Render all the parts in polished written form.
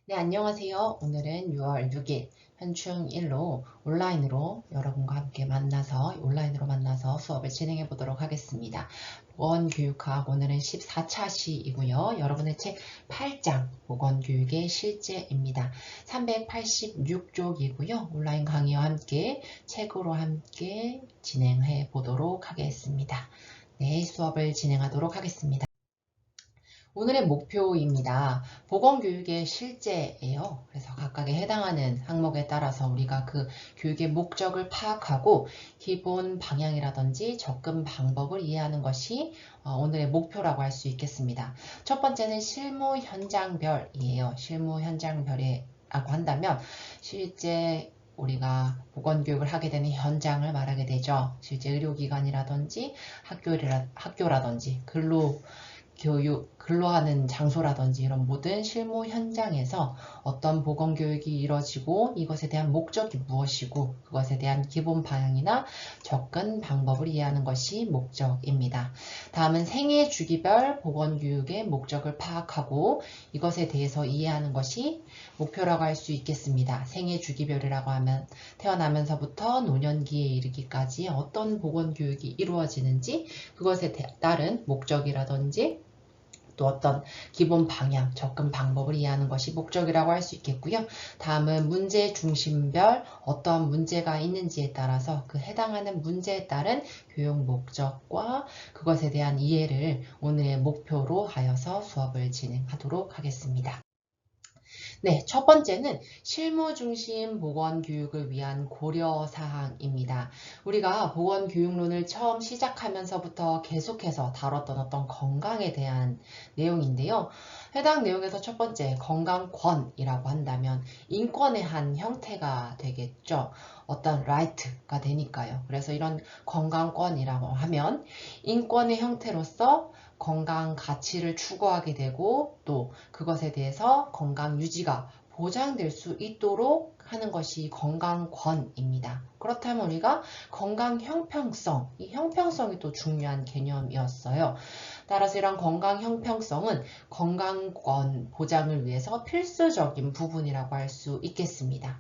네, 안녕하세요. 오늘은 6월 6일 현충일로 온라인으로 여러분과 함께 온라인으로 만나서 수업을 진행해 보도록 하겠습니다. 보건교육학 오늘은 14차 시이고요. 여러분의 책 8장 보건교육의 실제입니다. 386쪽이고요. 온라인 강의와 함께 책으로 함께 진행해 보도록 하겠습니다. 네, 수업을 진행하도록 하겠습니다. 오늘의 목표입니다. 보건교육의 실제예요. 그래서 각각에 해당하는 항목에 따라서 우리가 그 교육의 목적을 파악하고 기본 방향이라든지 접근 방법을 이해하는 것이 오늘의 목표라고 할 수 있겠습니다. 첫 번째는 실무 현장별이에요. 실무 현장별이라고 한다면 실제 우리가 보건교육을 하게 되는 현장을 말하게 되죠. 실제 의료기관이라든지 학교라든지 근로하는 장소라든지 이런 모든 실무 현장에서 어떤 보건교육이 이루어지고 이것에 대한 목적이 무엇이고 그것에 대한 기본 방향이나 접근 방법을 이해하는 것이 목적입니다. 다음은 생애 주기별 보건교육의 목적을 파악하고 이것에 대해서 이해하는 것이 목표라고 할 수 있겠습니다. 생애 주기별이라고 하면 태어나면서부터 노년기에 이르기까지 어떤 보건교육이 이루어지는지 그것에 따른 목적이라든지 또 어떤 기본 방향, 접근 방법을 이해하는 것이 목적이라고 할 수 있겠고요. 다음은 문제 중심별 어떠한 문제가 있는지에 따라서 그 해당하는 문제에 따른 교육 목적과 그것에 대한 이해를 오늘의 목표로 하여서 수업을 진행하도록 하겠습니다. 네, 첫 번째는 실무 중심 보건교육을 위한 고려사항입니다. 우리가 보건교육론을 처음 시작하면서부터 계속해서 다뤘던 어떤 건강에 대한 내용인데요. 해당 내용에서 첫 번째, 건강권이라고 한다면 인권의 한 형태가 되겠죠. 어떤 right가 되니까요. 그래서 이런 건강권이라고 하면 인권의 형태로서 건강 가치를 추구하게 되고 또 그것에 대해서 건강 유지가 보장될 수 있도록 하는 것이 건강권입니다. 그렇다면 우리가 건강 형평성, 이 형평성이 또 중요한 개념이었어요. 따라서 이런 건강 형평성은 건강권 보장을 위해서 필수적인 부분이라고 할 수 있겠습니다.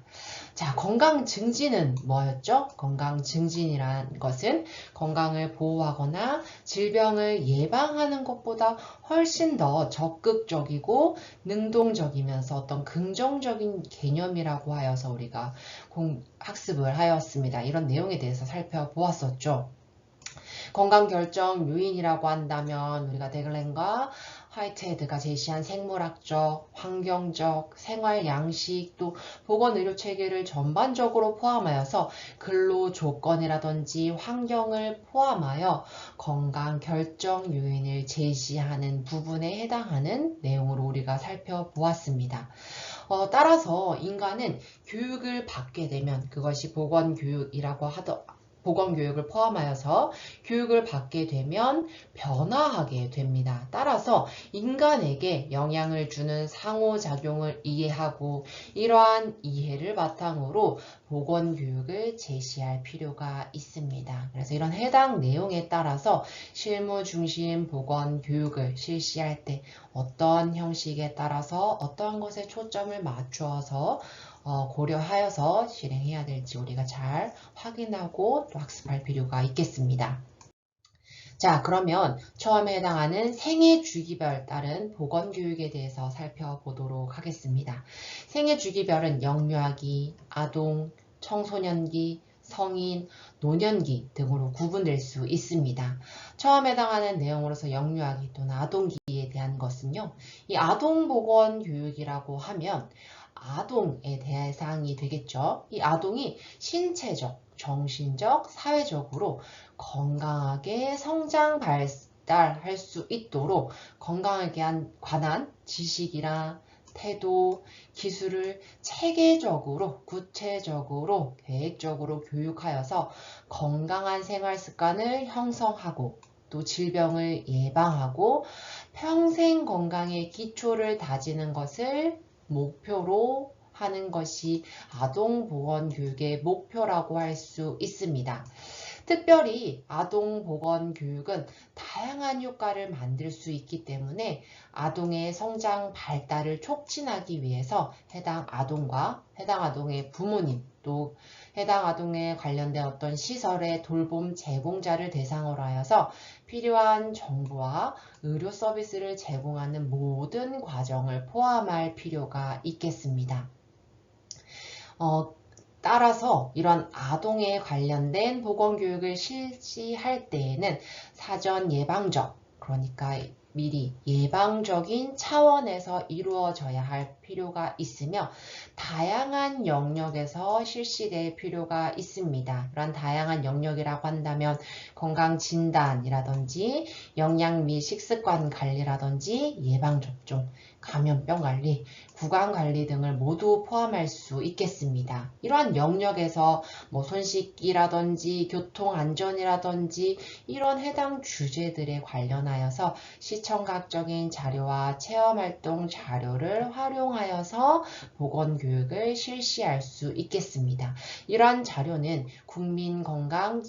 자, 건강 증진은 뭐였죠? 건강 증진이란 것은 건강을 보호하거나 질병을 예방하는 것보다 훨씬 더 적극적이고 능동적이면서 어떤 긍정적인 개념이라고 하여서 우리가 학습을 하였습니다. 이런 내용에 대해서 살펴보았었죠. 건강결정 요인이라고 한다면 우리가 데글렌과 화이트헤드가 제시한 생물학적, 환경적, 생활 양식, 또 보건의료체계를 전반적으로 포함하여서 근로 조건이라든지 환경을 포함하여 건강결정 요인을 제시하는 부분에 해당하는 내용으로 우리가 살펴보았습니다. 따라서 인간은 교육을 받게 되면 그것이 보건교육을 포함하여서 교육을 받게 되면 변화하게 됩니다. 따라서 인간에게 영향을 주는 상호작용을 이해하고 이러한 이해를 바탕으로 보건교육을 제시할 필요가 있습니다. 그래서 이런 해당 내용에 따라서 실무 중심 보건교육을 실시할 때 어떤 형식에 따라서 어떠한 것에 초점을 맞추어서 고려하여서 실행해야 될지 우리가 잘 확인하고 또 학습할 필요가 있겠습니다. 자, 그러면 처음에 해당하는 생애 주기별 따른 보건교육에 대해서 살펴보도록 하겠습니다. 생애 주기별은 영유아기, 아동, 청소년기, 성인, 노년기 등으로 구분될 수 있습니다. 처음 해당하는 내용으로서 영유아기 또는 아동기에 대한 것은요. 이 아동보건교육이라고 하면 아동의 대상이 되겠죠. 이 아동이 신체적, 정신적, 사회적으로 건강하게 성장 발달할 수 있도록 건강에 관한 지식이나 태도, 기술을 체계적으로, 구체적으로, 계획적으로 교육하여서 건강한 생활 습관을 형성하고 또 질병을 예방하고 평생 건강의 기초를 다지는 것을 목표로 하는 것이 아동보건교육의 목표라고 할 수 있습니다. 특별히 아동 보건 교육은 다양한 효과를 만들 수 있기 때문에 아동의 성장 발달을 촉진하기 위해서 해당 아동과 해당 아동의 부모님 또 해당 아동에 관련된 어떤 시설의 돌봄 제공자를 대상으로 하여서 필요한 정보와 의료 서비스를 제공하는 모든 과정을 포함할 필요가 있겠습니다. 따라서 이런 아동에 관련된 보건교육을 실시할 때에는 사전 예방적, 그러니까 미리 예방적인 차원에서 이루어져야 할 필요가 있으며 다양한 영역에서 실시될 필요가 있습니다. 이런 다양한 영역이라고 한다면 건강진단이라든지 영양 및 식습관 관리라든지 예방접종, 감염병 관리, 구강 관리 등을 모두 포함할 수 있겠습니다. 이러한 영역에서 손 씻기라든지 교통안전이라든지 이런 해당 주제들에 관련하여서 시청각적인 자료와 체험활동 자료를 활용하여서 보건교육을 실시할 수 있겠습니다. 이러한 자료는 국민건강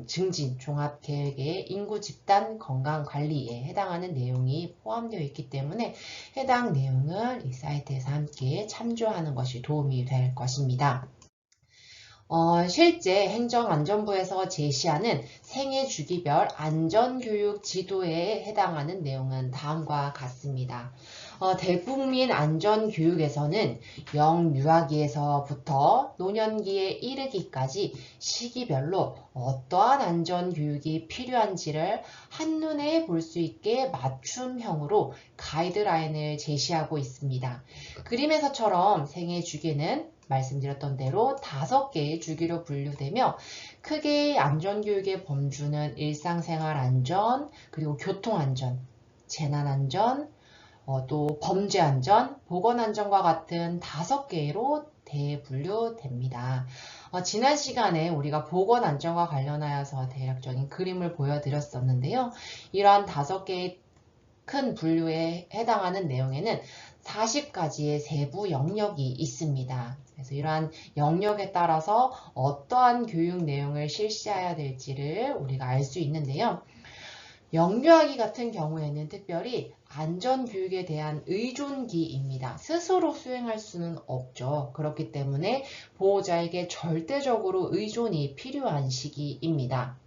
증진 종합계획의 인구 집단 건강관리에 해당하는 내용이 포함되어 있기 때문에 해당 내용을 이 사이트에서 함께 참조하는 것이 도움이 될 것입니다. 실제 행정안전부에서 제시하는 생애 주기별 안전교육 지도에 해당하는 내용은 다음과 같습니다. 대국민 안전교육에서는 영유아기에서부터 노년기에 이르기까지 시기별로 어떠한 안전교육이 필요한지를 한눈에 볼 수 있게 맞춤형으로 가이드라인을 제시하고 있습니다. 그림에서처럼 생애 주기는 말씀드렸던 대로 5개의 주기로 분류되며 크게 안전교육의 범주는 일상생활 안전, 그리고 교통안전, 재난안전, 또 범죄안전, 보건안전과 같은 5개로 대분류됩니다. 지난 시간에 우리가 보건안전과 관련하여서 대략적인 그림을 보여드렸었는데요. 이러한 5개의 큰 분류에 해당하는 내용에는 40가지의 세부 영역이 있습니다. 그래서 이러한 영역에 따라서 어떠한 교육 내용을 실시해야 될지를 우리가 알 수 있는데요. 영유아기 같은 경우에는 특별히 안전교육에 대한 의존기입니다. 스스로 수행할 수는 없죠. 그렇기 때문에 보호자에게 절대적으로 의존이 필요한 시기입니다.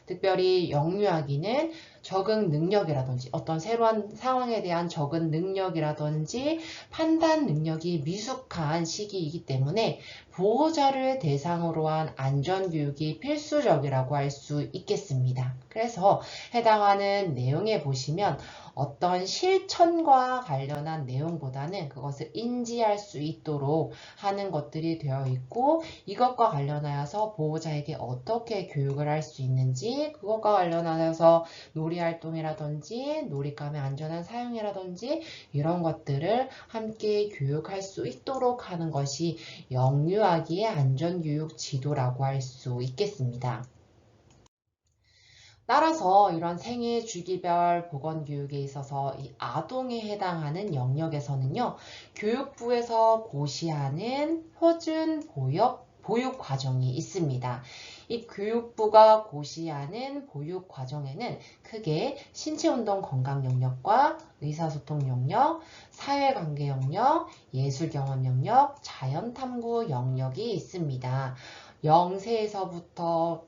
특별히 영유아기는 적응 능력이라든지 어떤 새로운 상황에 대한 적응 능력이라든지 판단 능력이 미숙한 시기이기 때문에 보호자를 대상으로 한 안전교육이 필수적이라고 할 수 있겠습니다. 그래서 해당하는 내용에 보시면 어떤 실천과 관련한 내용보다는 그것을 인지할 수 있도록 하는 것들이 되어 있고 이것과 관련하여서 보호자에게 어떻게 교육을 할 수 있는지 그것과 관련하여서 놀이활동이라든지 놀잇감의 안전한 사용이라든지 이런 것들을 함께 교육할 수 있도록 하는 것이 영유아기의 안전교육 지도라고 할 수 있겠습니다. 따라서 이런 생애 주기별 보건교육에 있어서 이 아동에 해당하는 영역에서는요, 교육부에서 고시하는 표준 보육 과정이 있습니다. 이 교육부가 고시하는 보육 과정에는 크게 신체운동 건강 영역과 의사소통 영역, 사회관계 영역, 예술경험 영역, 자연탐구 영역이 있습니다. 0세에서부터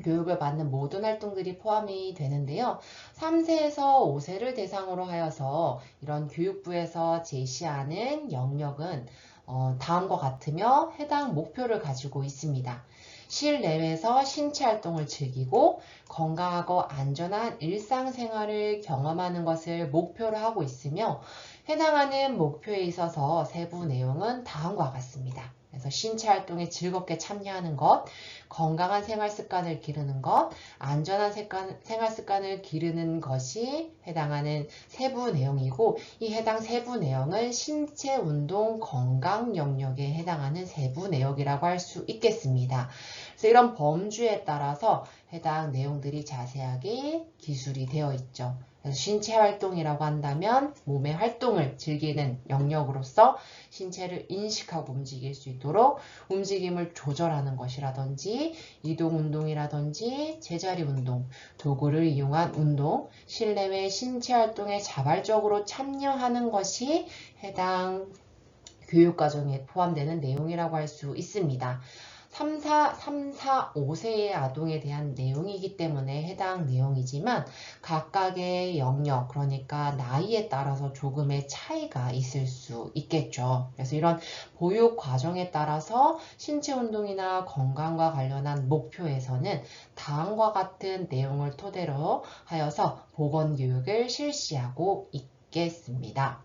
교육을 받는 모든 활동들이 포함이 되는데요. 3세에서 5세를 대상으로 하여서 이런 교육부에서 제시하는 영역은 다음과 같으며 해당 목표를 가지고 있습니다. 실내에서 신체 활동을 즐기고 건강하고 안전한 일상생활을 경험하는 것을 목표로 하고 있으며 해당하는 목표에 있어서 세부 내용은 다음과 같습니다. 그래서 신체 활동에 즐겁게 참여하는 것, 건강한 생활 습관을 기르는 것, 안전한 생활 습관을 기르는 것이 해당하는 세부 내용이고 이 해당 세부 내용은 신체 운동 건강 영역에 해당하는 세부 내역이라고 할 수 있겠습니다. 그래서 이런 범주에 따라서 해당 내용들이 자세하게 기술이 되어 있죠. 그래서 신체 활동이라고 한다면 몸의 활동을 즐기는 영역으로서 신체를 인식하고 움직일 수 있도록 움직임을 조절하는 것이라든지 이동 운동이라든지 제자리 운동, 도구를 이용한 운동, 실내외 신체 활동에 자발적으로 참여하는 것이 해당 교육과정에 포함되는 내용이라고 할 수 있습니다. 3, 4, 5세의 아동에 대한 내용이기 때문에 해당 내용이지만 각각의 영역, 그러니까 나이에 따라서 조금의 차이가 있을 수 있겠죠. 그래서 이런 보육 과정에 따라서 신체 운동이나 건강과 관련한 목표에서는 다음과 같은 내용을 토대로 하여서 보건교육을 실시하고 있겠습니다.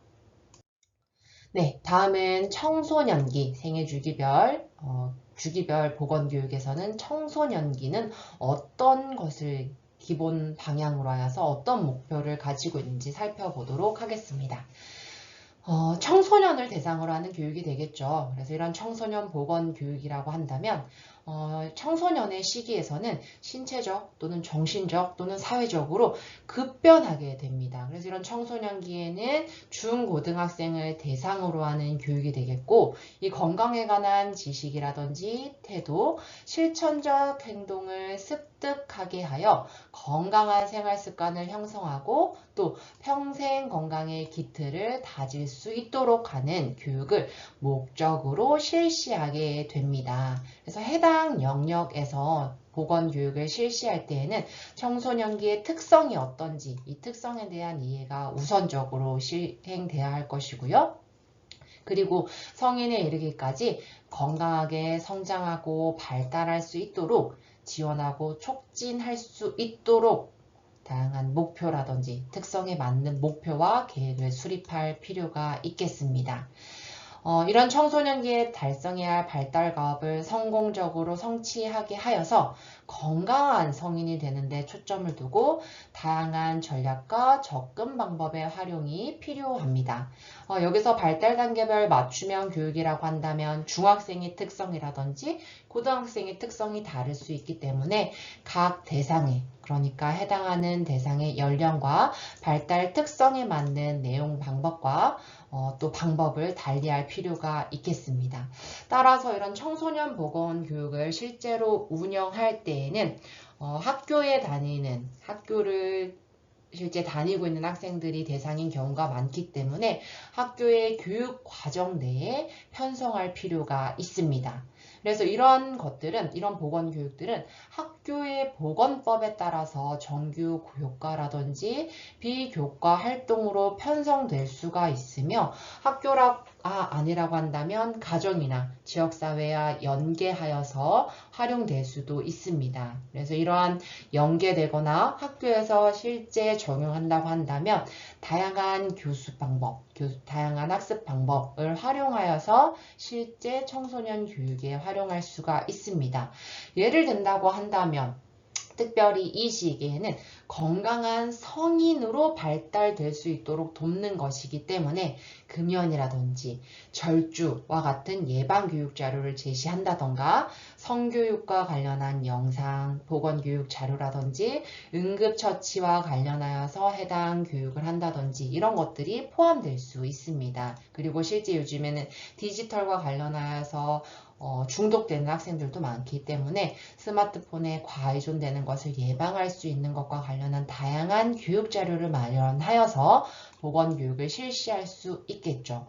네, 다음은 청소년기 생애주기별 주기별 보건교육에서는 청소년기는 어떤 것을 기본 방향으로 하여서 어떤 목표를 가지고 있는지 살펴보도록 하겠습니다. 청소년을 대상으로 하는 교육이 되겠죠. 그래서 이런 청소년 보건교육이라고 한다면 청소년의 시기에서는 신체적 또는 정신적 또는 사회적으로 급변하게 됩니다. 그래서 이런 청소년기에는 중고등학생을 대상으로 하는 교육이 되겠고 이 건강에 관한 지식이라든지 태도, 실천적 행동을 습득하게 하여 건강한 생활 습관을 형성하고 또 평생 건강의 기틀을 다질 수 있도록 하는 교육을 목적으로 실시하게 됩니다. 그래서 해당 영역에서 보건교육을 실시할 때에는 청소년기의 특성이 어떤지 이 특성에 대한 이해가 우선적으로 시행돼야 할 것이고요. 그리고 성인에 이르기까지 건강하게 성장하고 발달할 수 있도록 지원하고 촉진할 수 있도록 다양한 목표라든지 특성에 맞는 목표와 계획을 수립할 필요가 있겠습니다. 이런 청소년기에 달성해야 할 발달 과업을 성공적으로 성취하게 하여서 건강한 성인이 되는데 초점을 두고 다양한 전략과 접근 방법의 활용이 필요합니다. 여기서 발달 단계별 맞춤형 교육이라고 한다면 중학생의 특성이라든지 고등학생의 특성이 다를 수 있기 때문에 각 대상에 그러니까 해당하는 대상의 연령과 발달 특성에 맞는 내용 방법과 또 방법을 달리할 필요가 있겠습니다. 따라서 이런 청소년 보건 교육을 실제로 운영할 때에는 학교를 실제 다니고 있는 학생들이 대상인 경우가 많기 때문에 학교의 교육 과정 내에 편성할 필요가 있습니다. 그래서 이런 보건교육들은 학교의 보건법에 따라서 정규 교과라든지 비교과 활동으로 편성될 수가 있으며 학교가 아니라고 한다면 가정이나 지역사회와 연계하여서 활용될 수도 있습니다. 그래서 이러한 연계되거나 학교에서 실제 적용한다고 한다면 다양한 교수 방법, 다양한 학습 방법을 활용하여서 실제 청소년 교육에 활용할 수가 있습니다. 예를 든다고 한다면 특별히 이 시기에는 건강한 성인으로 발달될 수 있도록 돕는 것이기 때문에 금연이라든지 절주와 같은 예방교육 자료를 제시한다던가 성교육과 관련한 영상, 보건교육 자료라든지 응급처치와 관련하여서 해당 교육을 한다든지 이런 것들이 포함될 수 있습니다. 그리고 실제 요즘에는 디지털과 관련하여서 중독되는 학생들도 많기 때문에 스마트폰에 과의존되는 것을 예방할 수 있는 것과 관련한 다양한 교육 자료를 마련하여서 보건교육을 실시할 수 있겠죠.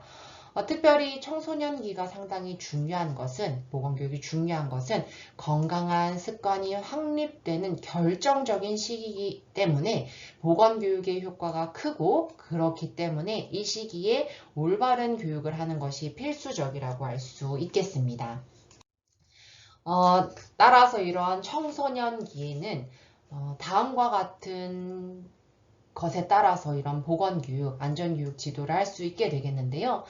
특별히 청소년기가 상당히 중요한 것은 보건교육이 중요한 것은 건강한 습관이 확립되는 결정적인 시기이기 때문에 보건교육의 효과가 크고 그렇기 때문에 이 시기에 올바른 교육을 하는 것이 필수적이라고 할 수 있겠습니다. 따라서 이러한 청소년기에는 다음과 같은 것에 따라서 이런 보건교육, 안전교육 지도를 할 수 있게 되겠는데요.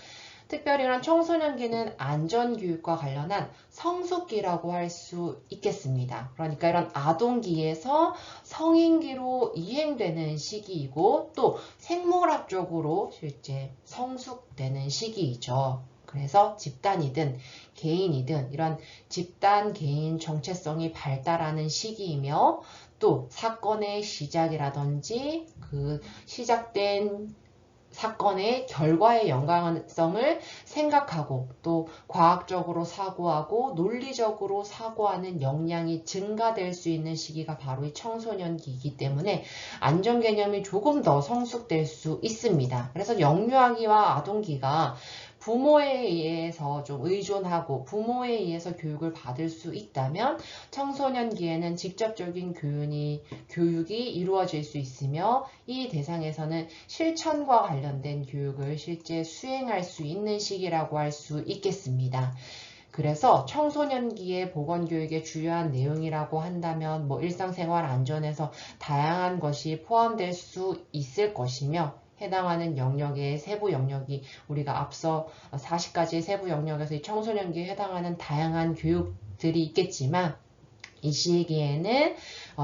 특별히 이런 청소년기는 안전교육과 관련한 성숙기라고 할 수 있겠습니다. 그러니까 이런 아동기에서 성인기로 이행되는 시기이고 또 생물학적으로 실제 성숙되는 시기이죠. 그래서 집단이든 개인이든 이런 집단 개인 정체성이 발달하는 시기이며 또 사건의 시작이라든지 그 시작된 사건의 결과의 연관성을 생각하고 또 과학적으로 사고하고 논리적으로 사고하는 역량이 증가될 수 있는 시기가 바로 이 청소년기이기 때문에 안전 개념이 조금 더 성숙될 수 있습니다. 그래서 영유아기와 아동기가 부모에 의해서 좀 의존하고 부모에 의해서 교육을 받을 수 있다면 청소년기에는 직접적인 교육이 이루어질 수 있으며 이 대상에서는 실천과 관련된 교육을 실제 수행할 수 있는 시기라고 할 수 있겠습니다. 그래서 청소년기의 보건교육의 주요한 내용이라고 한다면 일상생활 안전에서 다양한 것이 포함될 수 있을 것이며 해당하는 영역의 세부 영역이 우리가 앞서 40가지의 세부 영역에서 이 청소년기에 해당하는 다양한 교육들이 있겠지만 이 시기에는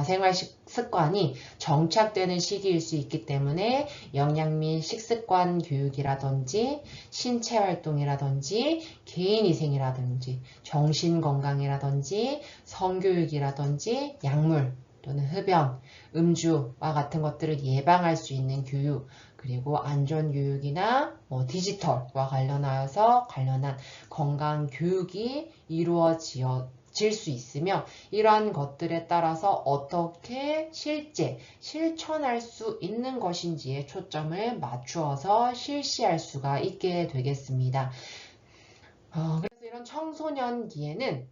생활 습관이 정착되는 시기일 수 있기 때문에 영양 및 식습관 교육이라든지 신체 활동이라든지 개인위생이라든지 정신건강이라든지 성교육이라든지 약물 또는 흡연, 음주와 같은 것들을 예방할 수 있는 교육 그리고 안전교육이나 디지털과 관련한 건강 교육이 이루어질 수 있으며 이러한 것들에 따라서 어떻게 실제 실천할 수 있는 것인지에 초점을 맞추어서 실시할 수가 있게 되겠습니다. 그래서 이런 청소년기에는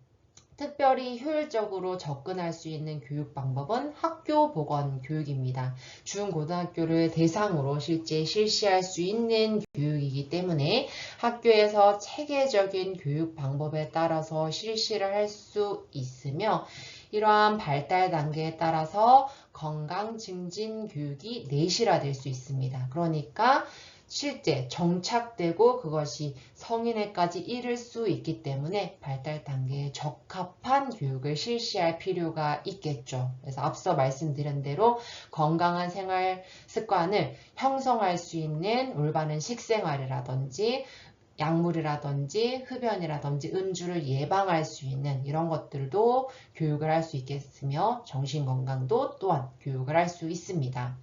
특별히 효율적으로 접근할 수 있는 교육 방법은 학교 보건 교육입니다. 중고등학교를 대상으로 실제 실시할 수 있는 교육이기 때문에 학교에서 체계적인 교육 방법에 따라서 실시를 할 수 있으며 이러한 발달 단계에 따라서 건강 증진 교육이 내실화될 수 있습니다. 그러니까 실제 정착되고 그것이 성인에까지 이를 수 있기 때문에 발달 단계에 적합한 교육을 실시할 필요가 있겠죠. 그래서 앞서 말씀드린 대로 건강한 생활 습관을 형성할 수 있는 올바른 식생활이라든지 약물이라든지 흡연이라든지 음주를 예방할 수 있는 이런 것들도 교육을 할 수 있겠으며 정신건강도 또한 교육을 할 수 있습니다.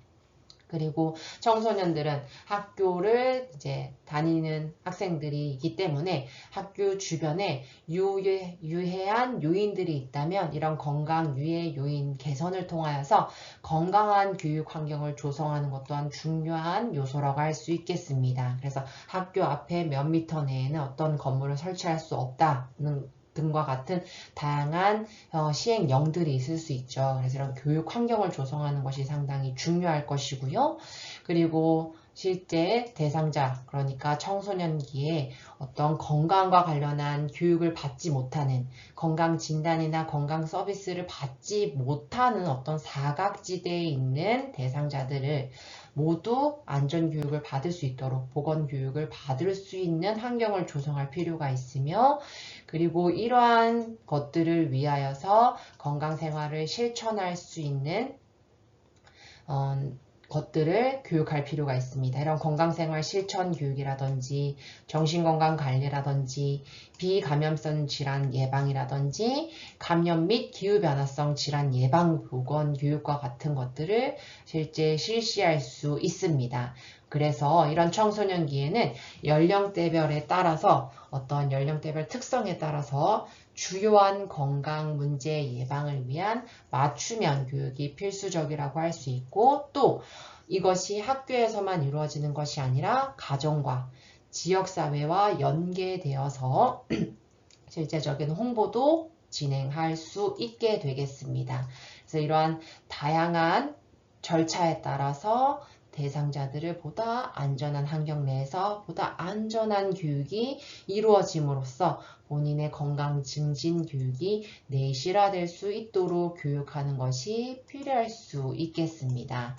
그리고 청소년들은 학교를 이제 다니는 학생들이기 때문에 학교 주변에 유해한 요인들이 있다면 이런 건강 유해 요인 개선을 통하여서 건강한 교육 환경을 조성하는 것 또한 중요한 요소라고 할 수 있겠습니다. 그래서 학교 앞에 몇 미터 내에는 어떤 건물을 설치할 수 없다는 등과 같은 다양한 시행령들이 있을 수 있죠. 그래서 이런 교육 환경을 조성하는 것이 상당히 중요할 것이고요. 그리고 실제 대상자, 그러니까 청소년기에 어떤 건강과 관련한 교육을 받지 못하는 건강 진단이나 건강 서비스를 받지 못하는 어떤 사각지대에 있는 대상자들을 모두 안전교육을 받을 수 있도록 보건교육을 받을 수 있는 환경을 조성할 필요가 있으며 그리고 이러한 것들을 위하여서 건강생활을 실천할 수 있는 것들을 교육할 필요가 있습니다. 이런 건강생활 실천 교육이라든지 정신건강관리라든지 비감염성 질환 예방이라든지 감염 및 기후변화성 질환 예방 보건 교육과 같은 것들을 실제 실시할 수 있습니다. 그래서 이런 청소년기에는 연령대별에 따라서 어떤 연령대별 특성에 따라서 주요한 건강 문제 예방을 위한 맞춤형 교육이 필수적이라고 할 수 있고 또 이것이 학교에서만 이루어지는 것이 아니라 가정과 지역사회와 연계되어서 실제적인 홍보도 진행할 수 있게 되겠습니다. 그래서 이러한 다양한 절차에 따라서 대상자들을 보다 안전한 환경 내에서 보다 안전한 교육이 이루어짐으로써 본인의 건강 증진 교육이 내실화될 수 있도록 교육하는 것이 필요할 수 있겠습니다.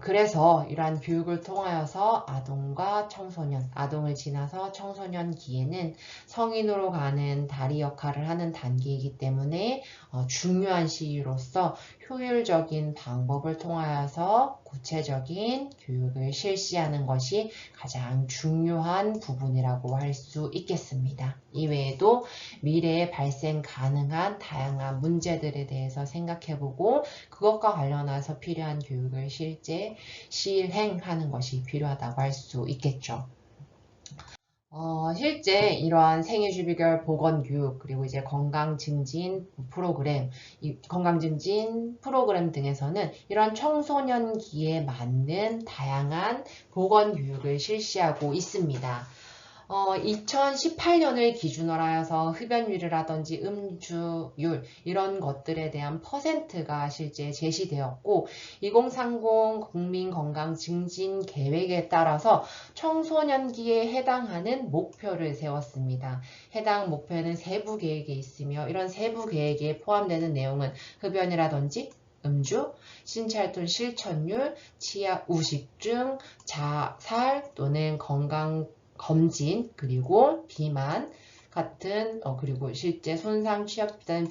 그래서 이러한 교육을 통하여서 아동과 청소년, 아동을 지나서 청소년기에는 성인으로 가는 다리 역할을 하는 단계이기 때문에 중요한 시기로서 효율적인 방법을 통하여서 구체적인 교육을 실시하는 것이 가장 중요한 부분이라고 할 수 있겠습니다. 이외에도 미래에 발생 가능한 다양한 문제들에 대해서 생각해보고 그것과 관련해서 필요한 교육을 실제 실행하는 것이 필요하다고 할 수 있겠죠. 실제 이러한 생애주비결 보건교육 그리고 이제 건강증진 프로그램 등에서는 이런 청소년기에 맞는 다양한 보건교육을 실시하고 있습니다. 2018년을 기준으로 하여서 흡연율이라든지 음주율 이런 것들에 대한 퍼센트가 실제 제시되었고 2030 국민건강증진계획에 따라서 청소년기에 해당하는 목표를 세웠습니다. 해당 목표는 세부 계획에 있으며 이런 세부 계획에 포함되는 내용은 흡연이라든지 음주, 신체활동 실천율, 치아 우식증, 자살 또는 건강 검진 그리고 비만 같은 그리고 실제 손상 취약 집단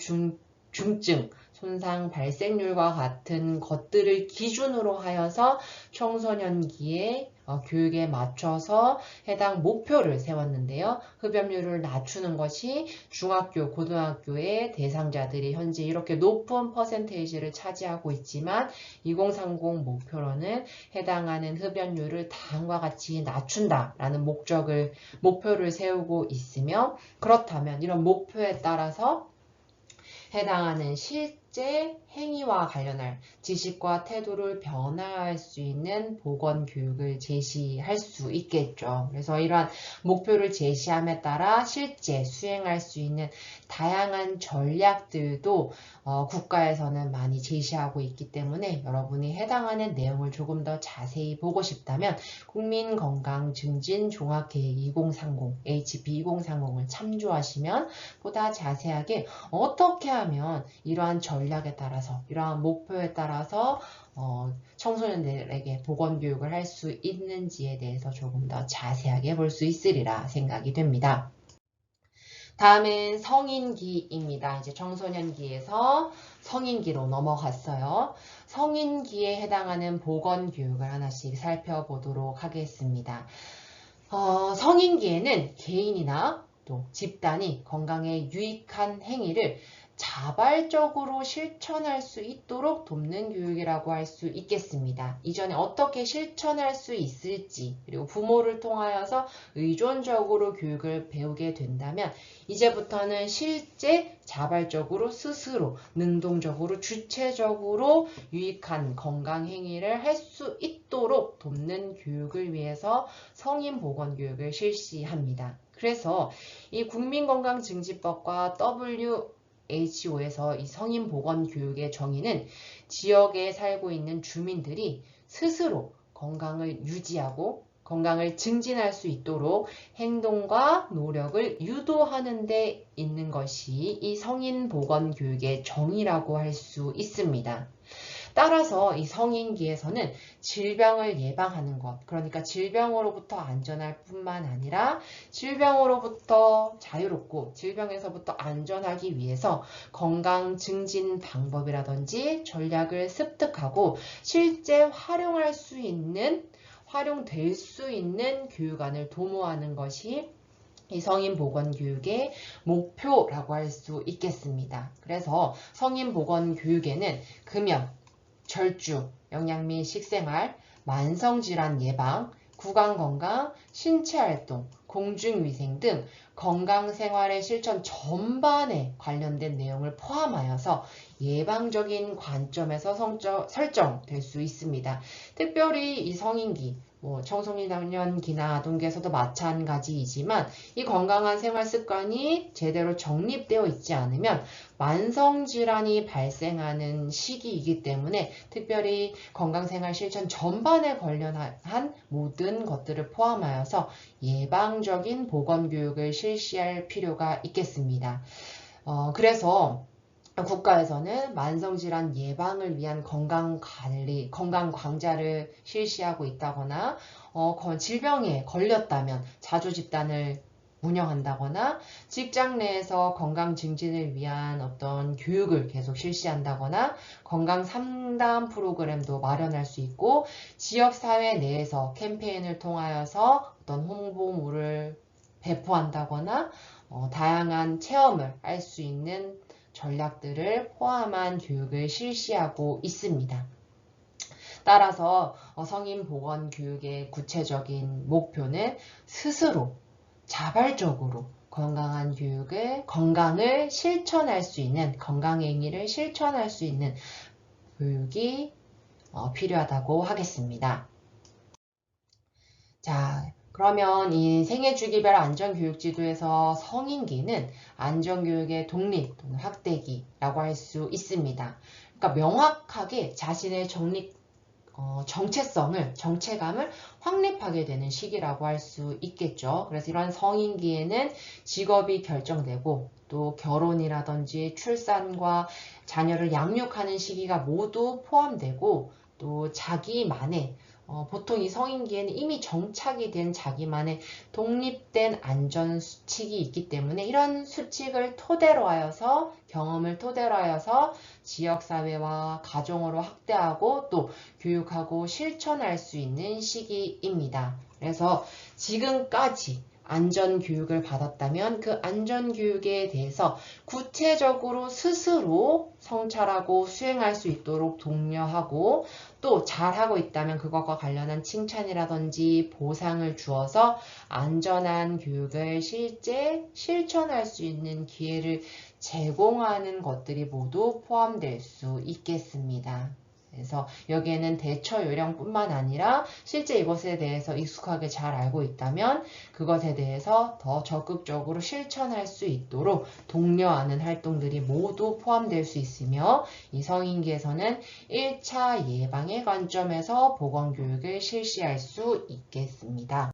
중증 손상 발생률과 같은 것들을 기준으로 하여서 청소년기에 교육에 맞춰서 해당 목표를 세웠는데요. 흡연율을 낮추는 것이 중학교, 고등학교의 대상자들이 현재 이렇게 높은 퍼센테이지를 차지하고 있지만 2030 목표로는 해당하는 흡연율을 다음과 같이 낮춘다라는 목표를 세우고 있으며 그렇다면 이런 목표에 따라서 해당하는 실제 행위와 관련할 지식과 태도를 변화할 수 있는 보건교육을 제시할 수 있겠죠. 그래서 이러한 목표를 제시함에 따라 실제 수행할 수 있는 다양한 전략들도 국가에서는 많이 제시하고 있기 때문에 여러분이 해당하는 내용을 조금 더 자세히 보고 싶다면 국민건강증진종합계획 2030, HP 2030을 참조하시면 보다 자세하게 어떻게 하면 이러한 전략에 따라서 이러한 목표에 따라서 청소년들에게 보건교육을 할 수 있는지에 대해서 조금 더 자세하게 볼 수 있으리라 생각이 됩니다. 다음은 성인기입니다. 이제 청소년기에서 성인기로 넘어갔어요. 성인기에 해당하는 보건교육을 하나씩 살펴보도록 하겠습니다. 성인기에는 개인이나 또 집단이 건강에 유익한 행위를 자발적으로 실천할 수 있도록 돕는 교육이라고 할 수 있겠습니다. 이전에 어떻게 실천할 수 있을지 그리고 부모를 통하여서 의존적으로 교육을 배우게 된다면 이제부터는 실제 자발적으로 스스로 능동적으로 주체적으로 유익한 건강 행위를 할 수 있도록 돕는 교육을 위해서 성인보건교육을 실시합니다. 그래서 이 국민건강증진법과 WHO에서 이 성인보건교육의 정의는 지역에 살고 있는 주민들이 스스로 건강을 유지하고 건강을 증진할 수 있도록 행동과 노력을 유도하는 데 있는 것이 이 성인보건교육의 정의라고 할 수 있습니다. 따라서 이 성인기에서는 질병을 예방하는 것, 그러니까 질병으로부터 안전할 뿐만 아니라 질병으로부터 자유롭고 질병에서부터 안전하기 위해서 건강 증진 방법이라든지 전략을 습득하고 실제 활용될 수 있는 교육안을 도모하는 것이 이 성인보건교육의 목표라고 할 수 있겠습니다. 그래서 성인보건교육에는 금연, 절주, 영양 및 식생활, 만성질환 예방, 구강건강, 신체활동, 공중위생 등 건강생활의 실천 전반에 관련된 내용을 포함하여서 예방적인 관점에서 설정될 수 있습니다. 특별히 이 성인기, 청소년기나 아동기에서도 마찬가지이지만 이 건강한 생활 습관이 제대로 정립되어 있지 않으면 만성질환이 발생하는 시기이기 때문에 특별히 건강생활 실천 전반에 관련한 모든 것들을 포함하여서 예방적인 보건교육을 실시할 필요가 있겠습니다. 그래서 국가에서는 만성질환 예방을 위한 건강관리, 건강광자를 실시하고 있다거나 질병에 걸렸다면 자조집단을 운영한다거나 직장 내에서 건강 증진을 위한 어떤 교육을 계속 실시한다거나 건강 상담 프로그램도 마련할 수 있고 지역사회 내에서 캠페인을 통하여서 어떤 홍보물을 배포한다거나 다양한 체험을 할 수 있는 전략들을 포함한 교육을 실시하고 있습니다. 따라서 성인보건교육의 구체적인 목표는 스스로 자발적으로 건강을 실천할 수 있는, 건강행위를 실천할 수 있는 교육이 필요하다고 하겠습니다. 자, 그러면 이 생애주기별 안전교육지도에서 성인기는 안전교육의 독립 또는 확대기라고 할 수 있습니다. 그러니까 명확하게 자신의 정체감을 확립하게 되는 시기라고 할 수 있겠죠. 그래서 이러한 성인기에는 직업이 결정되고 또 결혼이라든지 출산과 자녀를 양육하는 시기가 모두 포함되고 또 자기만의 보통 이 성인기에는 이미 정착이 된 자기만의 독립된 안전수칙이 있기 때문에 이런 수칙을 토대로 하여서 경험을 토대로 하여서 지역사회와 가정으로 확대하고 또 교육하고 실천할 수 있는 시기입니다. 그래서 지금까지 안전교육을 받았다면 그 안전교육에 대해서 구체적으로 스스로 성찰하고 수행할 수 있도록 독려하고 또 잘하고 있다면 그것과 관련한 칭찬이라든지 보상을 주어서 안전한 교육을 실제 실천할 수 있는 기회를 제공하는 것들이 모두 포함될 수 있겠습니다. 그래서 여기에는 대처 요령뿐만 아니라 실제 이것에 대해서 익숙하게 잘 알고 있다면 그것에 대해서 더 적극적으로 실천할 수 있도록 독려하는 활동들이 모두 포함될 수 있으며 이 성인기에서는 1차 예방의 관점에서 보건교육을 실시할 수 있겠습니다.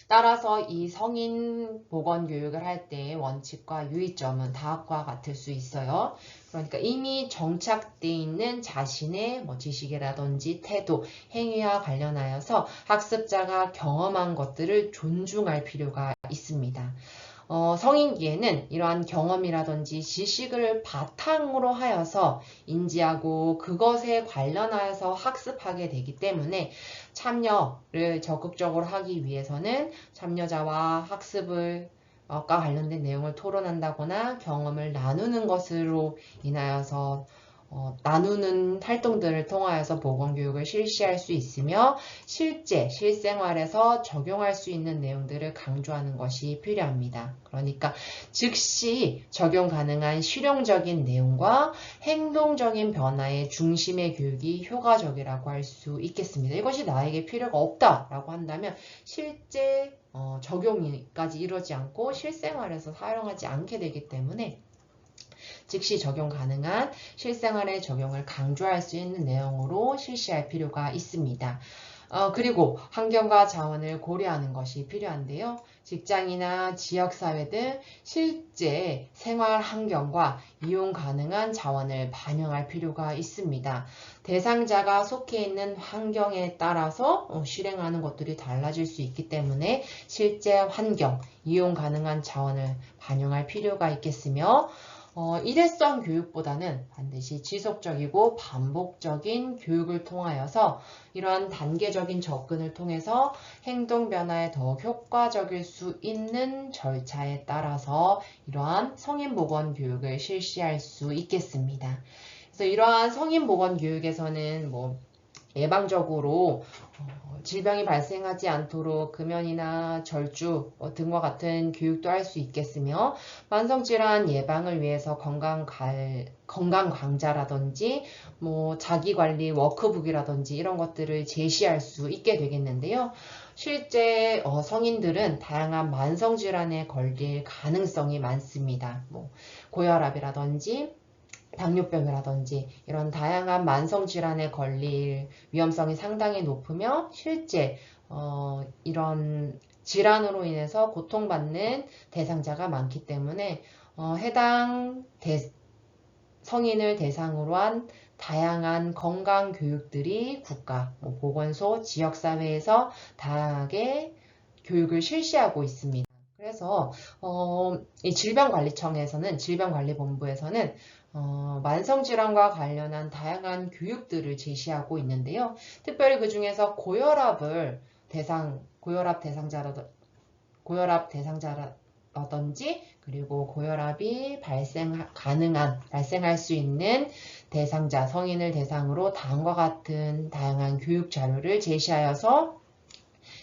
따라서 이 성인 보건교육을 할 때의 원칙과 유의점은 다음과 같을 수 있어요. 그러니까 이미 정착되어 있는 자신의 지식이라든지 태도, 행위와 관련하여서 학습자가 경험한 것들을 존중할 필요가 있습니다. 성인기에는 이러한 경험이라든지 지식을 바탕으로 하여서 인지하고 그것에 관련하여서 학습하게 되기 때문에 참여를 적극적으로 하기 위해서는 참여자와 학습을 과 관련된 내용을 토론한다거나 경험을 나누는 것으로 인하여서 나누는 활동들을 통하여서 보건교육을 실시할 수 있으며 실생활에서 적용할 수 있는 내용들을 강조하는 것이 필요합니다. 그러니까 즉시 적용 가능한 실용적인 내용과 행동적인 변화의 중심의 교육이 효과적이라고 할 수 있겠습니다. 이것이 나에게 필요가 없다라고 한다면 실제 적용까지 이루어지지 않고 실생활에서 사용하지 않게 되기 때문에 즉시 적용 가능한 실생활의 적용을 강조할 수 있는 내용으로 실시할 필요가 있습니다. 그리고 환경과 자원을 고려하는 것이 필요한데요. 직장이나 지역사회 등 실제 생활 환경과 이용 가능한 자원을 반영할 필요가 있습니다. 대상자가 속해 있는 환경에 따라서 실행하는 것들이 달라질 수 있기 때문에 실제 환경, 이용 가능한 자원을 반영할 필요가 있겠으며 일회성 교육보다는 반드시 지속적이고 반복적인 교육을 통하여서 이러한 단계적인 접근을 통해서 행동 변화에 더욱 효과적일 수 있는 절차에 따라서 이러한 성인보건 교육을 실시할 수 있겠습니다. 그래서 이러한 성인보건 교육에서는 예방적으로 질병이 발생하지 않도록 금연이나 절주 등과 같은 교육도 할 수 있겠으며 만성질환 예방을 위해서 건강 강좌라든지 자기관리 워크북이라든지 이런 것들을 제시할 수 있게 되겠는데요. 실제 성인들은 다양한 만성질환에 걸릴 가능성이 많습니다. 고혈압이라든지 당뇨병이라든지 이런 다양한 만성질환에 걸릴 위험성이 상당히 높으며 실제 이런 질환으로 인해서 고통받는 대상자가 많기 때문에 해당 성인을 대상으로 한 다양한 건강 교육들이 국가, 보건소, 지역사회에서 다양하게 교육을 실시하고 있습니다. 그래서 이 질병관리본부에서는 만성질환과 관련한 다양한 교육들을 제시하고 있는데요. 특별히 그 중에서 고혈압 대상자라든지 그리고 고혈압이 발생할 수 있는 대상자, 성인을 대상으로 다음과 같은 다양한 교육 자료를 제시하여서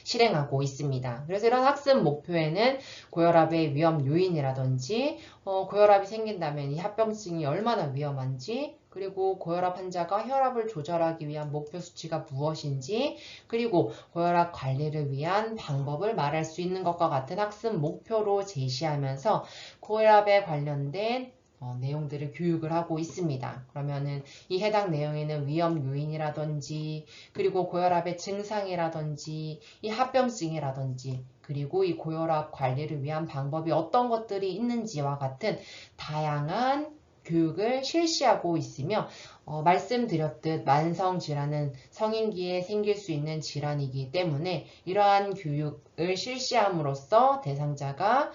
실행하고 있습니다. 그래서 이런 학습 목표에는 고혈압의 위험 요인이라든지 고혈압이 생긴다면 이 합병증이 얼마나 위험한지, 그리고 고혈압 환자가 혈압을 조절하기 위한 목표 수치가 무엇인지, 그리고 고혈압 관리를 위한 방법을 말할 수 있는 것과 같은 학습 목표로 제시하면서 고혈압에 관련된 내용들을 교육을 하고 있습니다. 그러면은 이 해당 내용에는 위험 요인이라든지 그리고 고혈압의 증상이라든지 이 합병증이라든지 그리고 이 고혈압 관리를 위한 방법이 어떤 것들이 있는지와 같은 다양한 교육을 실시하고 있으며 말씀드렸듯 만성질환은 성인기에 생길 수 있는 질환이기 때문에 이러한 교육을 실시함으로써 대상자가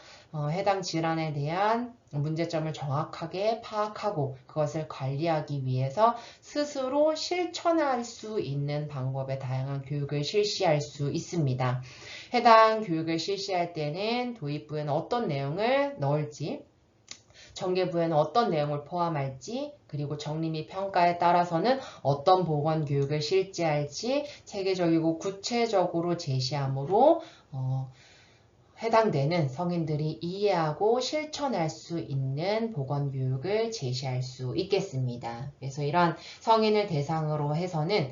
해당 질환에 대한 문제점을 정확하게 파악하고 그것을 관리하기 위해서 스스로 실천할 수 있는 방법의 다양한 교육을 실시할 수 있습니다. 해당 교육을 실시할 때는 도입부에는 어떤 내용을 넣을지, 정계부에는 어떤 내용을 포함할지, 그리고 정리 및 평가에 따라서는 어떤 보건교육을 실시할지 체계적이고 구체적으로 제시하므로 해당되는 성인들이 이해하고 실천할 수 있는 보건교육을 제시할 수 있겠습니다. 그래서 이러한 성인을 대상으로 해서는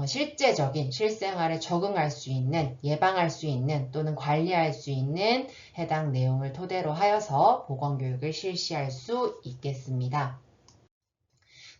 실제적인 실생활에 적응할 수 있는, 예방할 수 있는 또는 관리할 수 있는 해당 내용을 토대로 하여서 보건교육을 실시할 수 있겠습니다.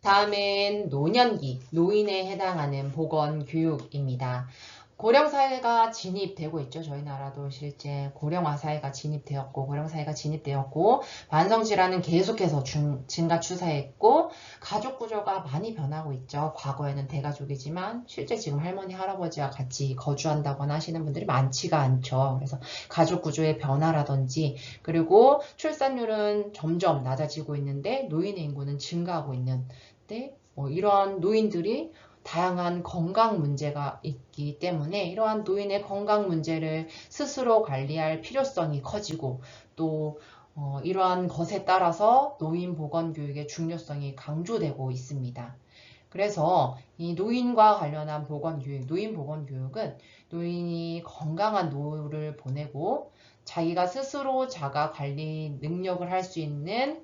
다음은 노년기, 노인에 해당하는 보건교육입니다. 고령사회가 진입되고 있죠. 저희 나라도 실제 고령화사회가 진입되었고 만성질환은 계속해서 증가 추세했고 가족구조가 많이 변하고 있죠. 과거에는 대가족이지만 실제 지금 할머니, 할아버지와 같이 거주한다거나 하시는 분들이 많지가 않죠. 그래서 가족구조의 변화라든지 그리고 출산율은 점점 낮아지고 있는데 노인의 인구는 증가하고 있는데 이러한 노인들이 다양한 건강 문제가 있기 때문에 이러한 노인의 건강 문제를 스스로 관리할 필요성이 커지고 또 이러한 것에 따라서 노인 보건교육의 중요성이 강조되고 있습니다. 그래서 이 노인과 관련한 노인 보건교육은 노인이 건강한 노후를 보내고 자기가 스스로 자가 관리 능력을 할 수 있는